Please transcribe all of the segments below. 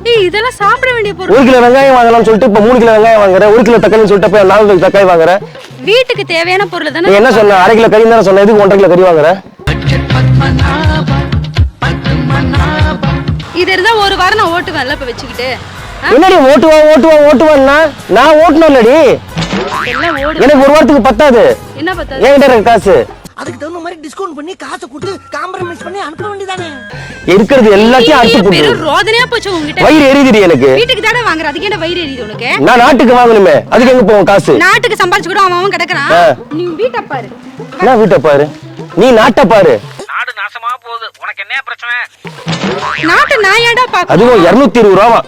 ஏய் இதெல்லாம் சாப்பிட வேண்டிய பொருள். 1 கிலோ வெங்காயம் வாங்கலாம்னு சொல்லிட்டு இப்ப 3 கிலோ வெங்காயம் வாங்குறேன். 1 கிலோ தக்காளி சொல்லிட்டு போய் 4 கிலோ தக்காளி வாங்குறேன். வீட்டுக்கு தேவையான பொருள் தானே. நீ என்ன சொன்ன? 1/2 கிலோ கறி தானே சொன்ன. எதுக்கு 1.5 கிலோ கறி வாங்குற? இது இருந்தா ஒரு வாரம் நான் ஓட்டுவேன்ல இப்ப வெச்சிக்கிட்டு. என்னடி ஓட்டுவான்னா நான் ஓட்டணும்லடி. எனக்கு ஒரு வாரத்துக்கு பத்தாது. என்ன பத்தாது? என்கிட்ட இருக்க காசு. அதுக்கு தகுந்த மாதிரி டிஸ்கவுண்ட் பண்ணி காசை கொடுத்து காம்ப்ரமைஸ் பண்ணி அனுப்ப வேண்டியதானே. இருக்கிறது எல்லாத்தையும் அறுத்து போடு. பெரும் ரோதனையா போச்சு உன்கிட்ட. வயிறு எரியுதுடி எனக்கு. வீட்டுக்கு தான வாங்குற. அதுக்கு என்ன வயிறு எரியுது உனக்கு? நான் நாட்டுக்கு வாங்கணுமே. அதுக்கு எங்க போவோம் காசு? நாட்டுக்கு சம்பாரிச்சு கூட அவன் கிடக்குறான். நீ வீட்டை பாரு. என்ன வீட்டை பாரு? நீ நாட்டை பாரு. நாடு நாசமா போகுது. உனக்கு என்ன பிரச்சனை? நாட்டு நாயாடா பாக்க. அதுவும் 220 ரூபா.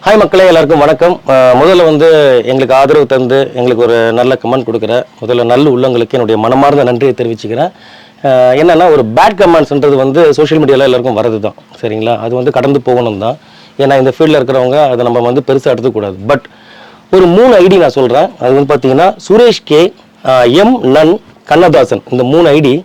ஹாய் மக்களே, எல்லாருக்கும் வணக்கம். முதல்ல வந்து எங்களுக்கு ஆதரவு தந்து எங்களுக்கு ஒரு நல்ல கமெண்ட் கொடுக்குற முதல்ல நல்ல உள்ளங்களுக்கு என்னுடைய மனமார்ந்த நன்றியை தெரிவிச்சுக்கிறேன். என்னென்னா ஒரு பேட் கமெண்ட்ஸ்ன்றது வந்து சோஷியல் மீடியாவில் எல்லாருக்கும் வரது தான், சரிங்களா? அது வந்து கடந்து போகணும் தான். ஏன்னா இந்த ஃபீல்டில் இருக்கிறவங்க அதை நம்ம வந்து பெருசாக எடுத்துக்கூடாது. பட் ஒரு 3 ஐடி நான் சொல்கிறேன். அது வந்து பார்த்தீங்கன்னா சுரேஷ் கே, எம் நன், கண்ணதாசன், இந்த 3 ஐடி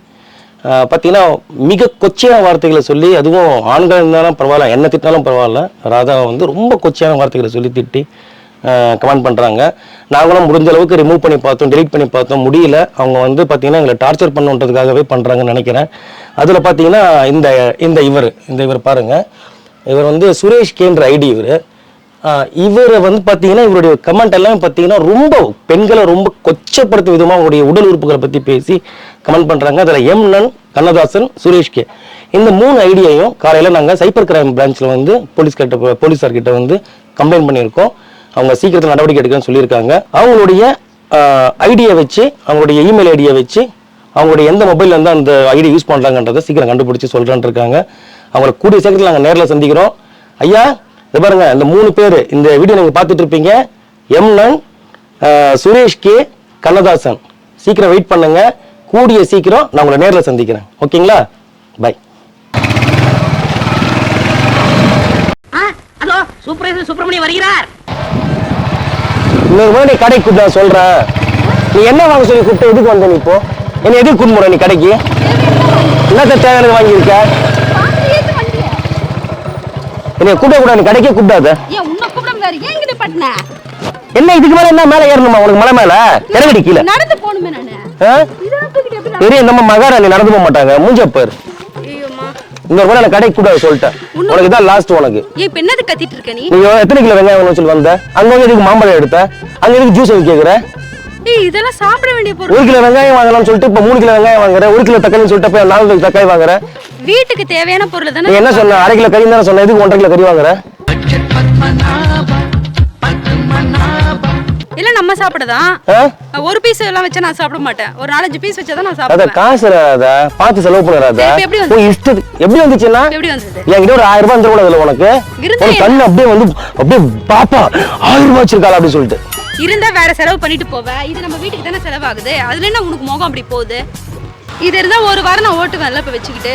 பார்த்தீங்கன்னா மிக கொச்சையான வார்த்தைகளை சொல்லி, அதுவும் ஆண்கள் இருந்தாலும் பரவாயில்ல, என்ன திட்டினாலும் பரவாயில்ல, ராதா வந்து ரொம்ப கொச்சையான வார்த்தைகளை சொல்லி திட்டி கமெண்ட் பண்ணுறாங்க. நாங்களும் முடிஞ்ச அளவுக்கு ரிமூவ் பண்ணி பார்த்தோம், டெலிட் பண்ணி பார்த்தோம், முடியல. அவங்க வந்து பார்த்தீங்கன்னா எங்களை டார்ச்சர் பண்ணுன்றதுக்காகவே பண்ணுறாங்கன்னு நினைக்கிறேன். அதில் பார்த்தீங்கன்னா இந்த இவர் பாருங்கள், இவர் வந்து சுரேஷ் கேன்ற ஐடி. இவரை வந்து பார்த்தீங்கன்னா இவருடைய கமெண்ட் எல்லாம் பார்த்தீங்கன்னா ரொம்ப பெண்களை ரொம்ப கொச்சப்படுத்தும் விதமாக அவருடைய உடல் உறுப்புகளை பற்றி பேசி கமெண்ட் பண்ணுறாங்க. அதில் எம் நன், கண்ணதாசன், சுரேஷ் கே, இந்த 3 ஐடியையும் காலையில் நாங்கள் சைபர் கிரைம் பிரான்ச்சில் வந்து போலீஸார்கிட்ட வந்து கம்ப்ளைண்ட் பண்ணியிருக்கோம். அவங்க சீக்கிரத்தில் நடவடிக்கை எடுக்கணும்னு சொல்லியிருக்காங்க. அவங்களுடைய ஐடியை வச்சு, அவங்களுடைய இமெயில் ஐடியை வச்சு, அவங்களுடைய எந்த மொபைலில் இருந்து அந்த ஐடி யூஸ் பண்ணுறாங்கன்றதை சீக்கிரம் கண்டுபிடிச்சி சொல்கிறேன்னு இருக்காங்க. அவங்களை கூடிய சீக்கிரத்தில் நாங்கள் நேரில் சந்திக்கிறோம். ஐயா இது பாருங்க, இந்த 3 பேர் இந்த வீடியோ நீங்கள் பார்த்துட்டு இருப்பீங்க. எம் நன், சுரேஷ் கே, கண்ணதாசன். சீக்கிரம் வெயிட் பண்ணுங்க. கூடிய சீக்கிரம் நான் உங்களை நேரில் சந்திக்கிறேன். ஓகேங்களா? பை. ஹலோ, சூப்பர் சுப்பிரமணியம் வருகிறார். இன்னொரு முறை நீ கடைக்கு கூப்பிட்டு நான் சொல்றேன். நீ என்ன வாங்க சொல்லி கூப்பிட்டு எதுக்கு வந்த? நீ இப்போ என்ன எதுக்கு கூப்பிட்டு நீ கடைக்கு? என்னத்த தேவையானது வாங்கியிருக்க? என்ன கூப்பிட கூட நீ கடைக்கே கூப்பிடாத. என்ன இதுக்கு மேல என்ன மேல ஏறணுமா உனக்கு? மலை மேல இறங்கடி கீழே. நடந்து போணுமே நானு. பெரிய நம்ம மகாராணி நடந்து போக மாட்டாங்க. மூஞ்சப்பர். இந்த ஒரு நான் கடைக்கு கூடாது சொல்லிட்டேன். உனக்கு இதான் லாஸ்ட். உனக்கு இப்ப என்னது கத்திட்டு இருக்க நீ? நீ எத்தனை கிலோ வெங்காயம் வாங்கணும்னு சொல்லி வந்த? அங்க வந்து எதுக்கு மாம்பழம் எடுத்த? அங்க எதுக்கு ஜூஸ் வந்து கேக்குற? ஏய் இதெல்லாம் சாப்பிட வேண்டிய பொருள். 1 கிலோ வெங்காயம் வாங்கலாம்னு சொல்லிட்டு இப்ப 3 கிலோ வெங்காயம் வாங்குறேன். 1 கிலோ தக்காளி சொல்லிட்டு போய் 4 கிலோ தக்காளி வாங்குறேன். வீட்டுக்கு தேவையான பொருள் தானே. நீ என்ன சொன்ன? 1/2 கிலோ கறி தானே சொன்ன. எதுக்கு 1.5 கிலோ கறி வாங்குற? இல்ல நம்ம சாப்பிடதான். ஒரு பீஸ் எல்லாம் வச்சா நான் சாப்பிட மாட்டேன். ஒரு 4-5 பீஸ் வச்சா தான் நான் அத சாப்பிடுவேன். காசு அத பார்த்து செலவு பண்ணறாத. போய் இஷ்டத்து எப்படி வந்துச்சுன்னா? எப்படி வந்தது? என்கிட்ட ஒரு 1000 ரூபாய் வந்துற கூடாதுல உனக்கு? ஒரு கண்ணு அப்படியே பாப்பா 1000 ரூபாய் வச்சிருக்காளா அப்படி சொல்லிட்டு இருந்தா வேற செலவு பண்ணிட்டு போவே. இது நம்ம வீட்டுக்கு தானே செலவாகுது. அதுல என்ன உனக்கு முகம் அப்படி போகுது? இது இருந்தா ஒரு வாரம் நான் ஓட்டுவேன்ல இப்ப வெச்சிக்கிட்டு.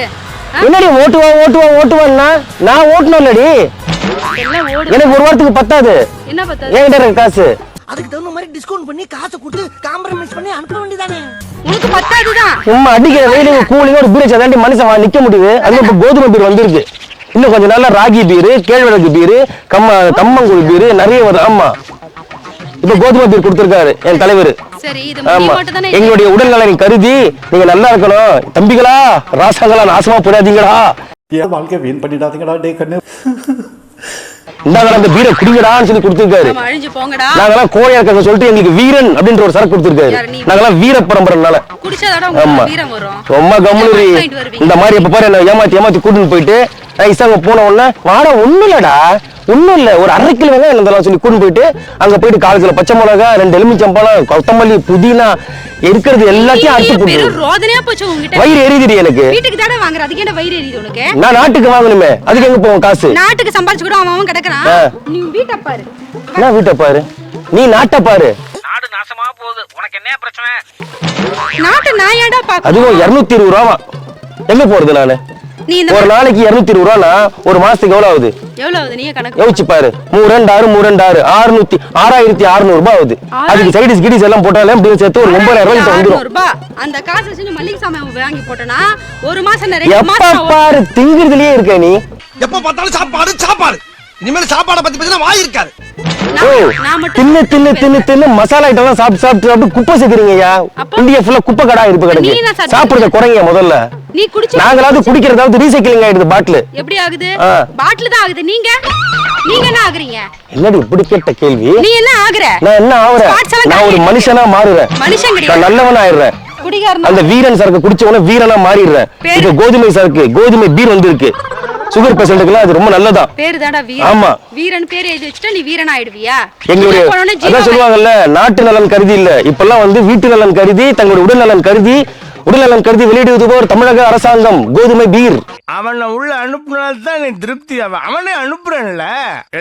என்னடி ஓட்டுவான்னா நான் ஓட்டணும்லடி. எனக்கு ஒரு வாரத்துக்கு பத்தாது. என்ன பத்தாது? என்கிட்ட இருக்க காசு. அதுக்கு தகுந்த மாதிரி டிஸ்கவுண்ட் பண்ணி காசை கொடுத்து காம்ப்ரமைஸ் பண்ணி அனுப்ப வேண்டியதானே. உனக்கு பத்தாதுதான். சும்மா அடிக்கிற வெயிலுக்கு கூலிங்க ஒரு பீரை சதாண்டி மனுஷன் நிக்க முடியுது. அது இப்ப கோதுமை பீர் வந்துருக்கு. இன்னும் கொஞ்சம் நாள்ல ராகி பீரு, கேழ்வரகு பீரு, கம்மங்கூழ் பீரு நிறைய வருது. ஆமா, இப்ப கோதுமை பீர் கொடுத்திருக்காரு என் தலைவர். சரி, இது மட்டும் தானே. எங்களுடைய உடல்நலனை கருதி நீங்க நல்லா இருக்கணும் தம்பிகளா, ராசாங்களா, நாசமா போடாதீங்களா, ஏன் வாழ்க்கை வீண் பண்ணிடாதீங்கடா டே கண்ணு. இந்தாங்க அந்த பீரை குடிங்கடான்னு சொல்லி கொடுத்திருக்காரு. நாங்கெல்லாம் கோழையா இருக்க சொல்லிட்டு எங்களுக்கு வீரன் அப்படின்ற ஒரு சரக்கு கொடுத்திருக்காரு. நாங்கெல்லாம் வீர பரம்பரைனால ரொம்ப கம்முனு. இந்த மாதிரி எப்ப பாரு என்ன ஏமாத்தி கூட்டிட்டு போயிட்டு நைஸாங்க போன உடனே வாடா ஒண்ணும் இல்ல ஒரு 1/2 கிலோ வெங்காயம் இதெல்லாம் சொல்லி கூட்டிட்டு போயிட்டு அங்க போயிட்டு 1/4 கிலோ பச்சை மிளகா, 2 எலுமிச்சம்பழம், கொத்தமல்லி, புதினா இருக்கிறது எல்லாத்தையும் அறுத்து போட்டு வயிறு எரியுதுடி எனக்கு. வீட்டுக்கு தானே வாங்குற. அதுக்கு என்ன வயிறு எரியுது உனக்கு? நான் நாட்டுக்கு வாங்கணுமே. அதுக்கு எங்க போவோம் காசு? நாட்டுக்கு சம்பாரிச்சு கூட அவன் கிடக்குறான். நீ வீட்டை பாரு. என்ன வீட்டை பாரு? நீ நாட்டை பாரு. நாடு நாசமா போகுது. உனக்கு என்ன பிரச்சனை? நாட்டு நாயாடா பாக்க. அதுவும் 220 ரூபா. எங்க போறது நானு? ஒரு நாளைக்கு 220 ரூபானா ஒரு மாசத்துக்கு எவ்வளவு ஆகுது? நீயே கணக்கு யோசிச்சு பாரு. 3 6600 ரூபாய் ஆகுது. அதுக்கு சைடிஸ் கிடிஸ் எல்லாம் போட்டாலே அப்படியே சேர்த்து ஒரு 9000 ரூபாய் வந்துரும். அந்த காசு வச்சு மளிகை சாமான் வாங்கி போட்டனா ஒரு மாசம் எப்ப பாரு திங்கிறதுலயே இருக்க நீ. எப்ப பார்த்தாலும் சாப்பாடு சாப்பாடு. இனிமேல் சாப்பாடை பத்தி பேசினா வாய் இருக்காது. ஓ நான் மட்டும் தின்னு தின்னு தின்னு தின்னு மசாலா ஐட்டம் சாப்பிட்டு சாப்பிட்டு சாப்பிட்டு குப்பை சேர்க்குறீங்கய்யா. இந்தியா ஃபுல்லா குப்பை கடா இருப்பு நீ கிடக்கு. என்ன சாப்பிட்டு சாப்பிடுறத குறைங்க முதல்ல. நீ குடிச்சு நாங்களாவது குடிக்கிறதாவது ரீசைக்கிளிங் ஆயிடுது பாட்டில். எப்படி ஆகுது? ஆ. பாட்டில் தான் ஆகுது. நீங்க என்ன ஆகுறீங்க? என்னடி இப்படி கேட்ட கேள்வி? நீ என்ன ஆகுற? நான் என்ன ஆகுறேன்? Spots எல்லாம் நான் ஒரு காட்டிட்டு மனுஷனா மாறுறேன். மனுஷன் நான் கிடையாது. நல்லவனா ஆயிடுறேன். குடிகாரனா? அந்த வீரன் சரக்கு குடிச்ச உடனே வீரனா மாறிடுறேன். பேரு? இப்ப கோதுமை சரக்கு கோதுமை பீர் வந்திருக்கு. சுகர் பேஷண்ட்டுக்குலாம் அது ரொம்ப நல்லதான். பேரு தான்டா வீரன். ஆமா. வீரன் பேர் எழுதி வச்சுட்டா நீ வீரன் ஆயிடுவியா? எங்களுடைய உள்ள போனோனே ஜீவா அதான் சொல்லுவாங்கல்ல, நாட்டு நலன் கருதி இல்ல, இப்பெல்லாம் வந்து வீட்டு நலன் கருதி தங்களுடைய உடல் நலன் கருதி வெளியிடுவது போர் தமிழக அரசாங்கம் கோதுமை பீர். அவனை உள்ள அனுப்புனால்தான் நீ திருப்தி. அவனே அனுப்புறேன்ல.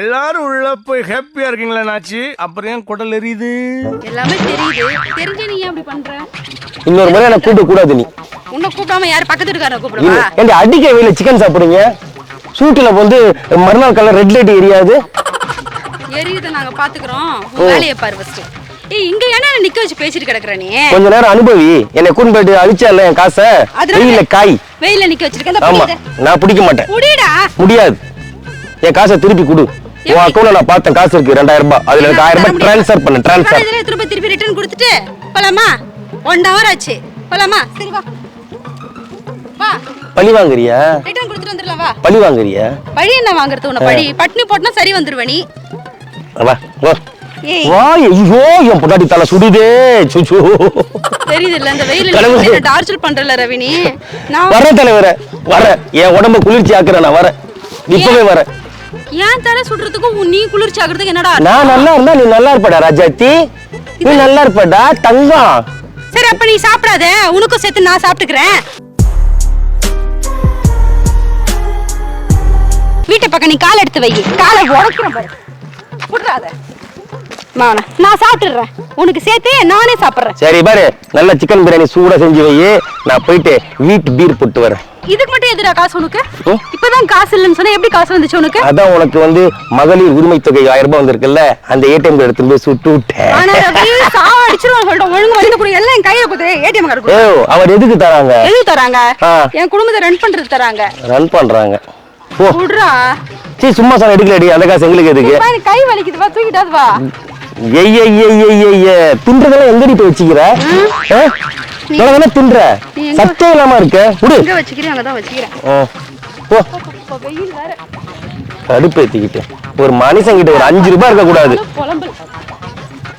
எல்லாரும் உள்ள போய் ஹாப்பியா இருக்கீங்களா நாச்சி? அப்புறம் ஏன் குடல் எரியுது? எல்லாமே தெரியுது. தெரிஞ்ச நீ ஏன் அப்படி பண்ற? இன்னொரு முறை எனக்கு கூப்பிட கூடாது நீ. உன்னை கூப்பிடாம யார் பக்கத்து வீட்டுக்காரரை கூப்பிடுவா? ஏண்டி அடிக்க வெயில சிக்கன் சாப்பிடுறீங்க? சூட்டுல வந்து மறுநாள் காலைல ரெட் லைட் எரியாது. எரியுது, நாங்க பாத்துக்கிறோம். உன் வேலையை பாரு ஃபர்ஸ்ட். ஏய், இங்க என்ன நிக்க வச்சு பேசிட்டு கிடக்குற நீ? கொஞ்ச நேரம் அனுபவி. என்னை கூண்டு போயிட்டு அழிச்சால என் காசை வெயில காய். வெயில நிக்க வச்சிருக்கேன். ஆமா, நான் பிடிக்க மாட்டேன். புடிடா. முடியாது. என் காசை திருப்பி கொடு. உன் அக்கௌண்ட்ல நான் பார்த்தேன், காசு இருக்கு 2000 ரூபாய். அதுல எனக்கு 1000 ரூபாய் ட்ரான்ஸ்ஃபர் பண்ணு. ட்ரான்ஸ்ஃபர் இதுல திருப்பி ரிட்டர்ன் கொடுத்துட்டு போலாமா? 1 hour ஆச்சு. போலாமா? சரி வா. வா. பழி வாங்குறியா? ரிட்டர்ன் கொடுத்துட்டு வந்துடலாம் வா. பழி வாங்குறியா? பழி என்ன வாங்குறது? உன்னை பழி பட்னி போட்டா சரி வந்துருவ நீ. வா வா ஏய், வா. ஐயோ என் பொண்டாட்டி தலை சுடுதே. சுச்சு. தெரியுது இல்ல இந்த வெயில கடவுளே. நீ டார்ச்சர் பண்றல ரவினி. நான் வர தலைவர வர. என் உடம்ப குளிர்ச்சி ஆக்குறேன். நான் வரேன், இப்பவே வரேன். ஏன் தலை சுடுறதுக்கும் நீ குளிர்ச்சி ஆகுறதுக்கு என்னடா? நான் நல்லா இருந்தா நீ நல்லா இருப்படா ராஜாத்தி. நீ நல்லா இருப்படா தங்கம். சரி அப்ப நீ சாப்பிடாத, உனக்கும் சேர்த்து நான் சாப்பிட்டுக்கிறேன். வீட்டை பக்கம் நீ கால் எடுத்து வை. காலை உடைக்கிறேன் பாரு. புடுறாத. நான் சாப்பிட்டுறேன், உனக்கு சேர்த்து நானே சாப்பிடுறேன். சரி பாரு, நல்ல சிக்கன் பிரியாணி சூடா செஞ்சு வை. நான் போயிட்டு வீட் பீர் போட்டு வரேன். இதுக்கு மட்டும் எதுடா காசு உனக்கு? இப்பதான் காசு இல்லைன்னு சொன்னா எப்படி காசு வந்துச்சு உனக்கு? அதான் உனக்கு வந்து மகளிர் உரிமை தொகை 1000 ரூபாய் வந்திருக்குல்ல, அந்த ஏடிஎம் எடுத்து போய் சுட்டு விட்டேன். ஆனா ரவி சாவடிச்சிருவான் சொல்லிட்டோம். ஒழுங்கு வந்து கூட எல்லாம் என் கையில கொடுத்து ஏடிஎம் கார்டு கொடு. ஏய், அவர் எதுக்கு தராங்க? எதுக்கு தராங்க? ஆ. என் குடும்பத்தை ரன் பண்றது தராங்க. ரன் பண்றாங்க. ஓ குடுறா. சீ, சும்மா சார் எடுக்கலடி. அந்த காசு எங்களுக்கு எதுக்கு? பாரு, கை வலிக்குது, வா தூக்கிட்டாது வா. தின்றதெல்லாம் எங்கடி போய் வச்சுக்கிற? தின்ற சத்தே இல்லாம இருக்க. எங்க வச்சுக்கிறேன்? அங்கதான் வச்சுக்கிறேன். கடுப்பு ஏத்திக்கிட்டு ஒரு மனுஷன் கிட்ட ஒரு 5 ரூபாய் இருக்க கூடாது. புலம்பல்.